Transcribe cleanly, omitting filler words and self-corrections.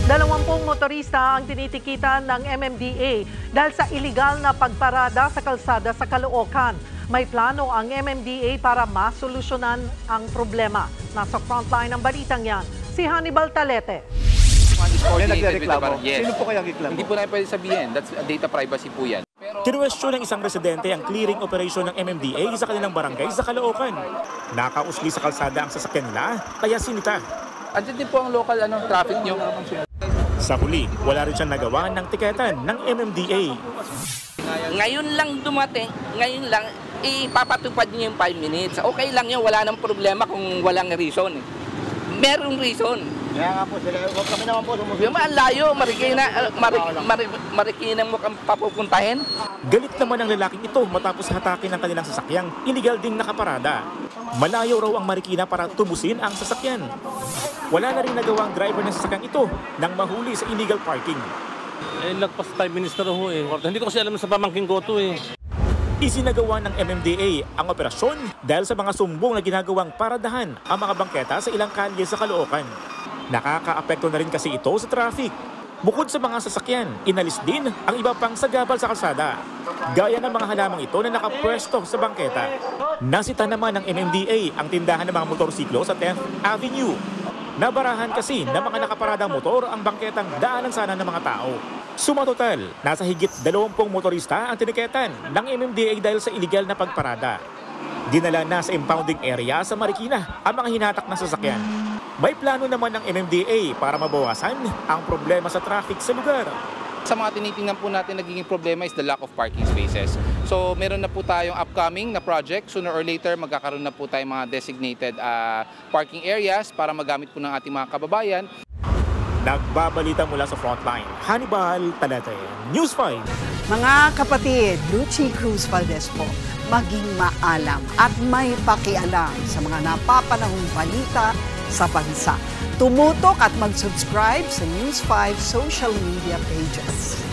20 motorista ang tinitikitan ng MMDA dahil sa iligal na pagparada sa kalsada sa Caloocan. May plano ang MMDA para masolusyonan ang problema. Nasa frontline ng balitang yan, si Hannibal Talete. May nagreklamo. Yes. Sino po kayang reklamo? Hindi po namin pwede sabihin. That's data privacy po yan. Kinuwestiyon ng isang residente ang clearing operation ng MMDA sa kanilang barangay sa Caloocan. Nakausli sa kalsada ang sasakyan nila, kaya sinita. Andiyan din po ang local traffic nyo. Sa huli, wala rin siyang nagawa ng tiketan ng MMDA. Ngayon lang dumating, ngayon lang ipapatupad niyo yung 5 minutes. Okay lang yun, wala nang problema kung walang reason. Merong reason. Kaya nga po sila, kami naman po sumusunod. Yung ang layo, Marikina mo kang papupuntahin. Galit naman ang lalaking ito matapos hatakin ng kanilang sasakyang iligal ding nakaparada. Malayo raw ang Marikina para tubusin ang sasakyan. Wala na rin nagawa ang driver ng sasakyan ito nang mahuli sa illegal parking. Lagpas 5 minutes na raw Hindi ko kasi alam sa pamangking ko to Isinagawa ng MMDA ang operasyon dahil sa mga sumbong na ginagawang paradahan ang mga bangketa sa ilang kalye sa Caloocan. Nakakaapekto na rin kasi ito sa traffic. Bukod sa mga sasakyan, inalis din ang iba pang sagabal sa kalsada. Gaya ng mga halamang ito na nakapwesto sa bangketa. Nasita naman ng MMDA ang tindahan ng mga motorsiklo sa 10th Avenue. Nabarahan kasi ng mga nakaparadang motor ang bangketang daanan sana ng mga tao. Sumatotal, nasa higit 20 motorista ang tiniketan ng MMDA dahil sa iligal na pagparada. Dinala na sa impounding area sa Marikina ang mga hinatak na sasakyan. May plano naman ng MMDA para mabawasan ang problema sa traffic sa lugar. Sa mga tinitingnan po natin, nagiging problema is the lack of parking spaces. So meron na po tayong upcoming na project. Sooner or later, magkakaroon na po tayong mga designated parking areas para magamit po ng ating mga kababayan. Nagbabalita mula sa frontline, Hannibal Talete, News 5. Mga kapatid, Lucy Cruz Valdez po, maging maalam at may pakialam sa mga napapanahong balita sa bansa. Tumutok at mag-subscribe sa News 5 social media pages.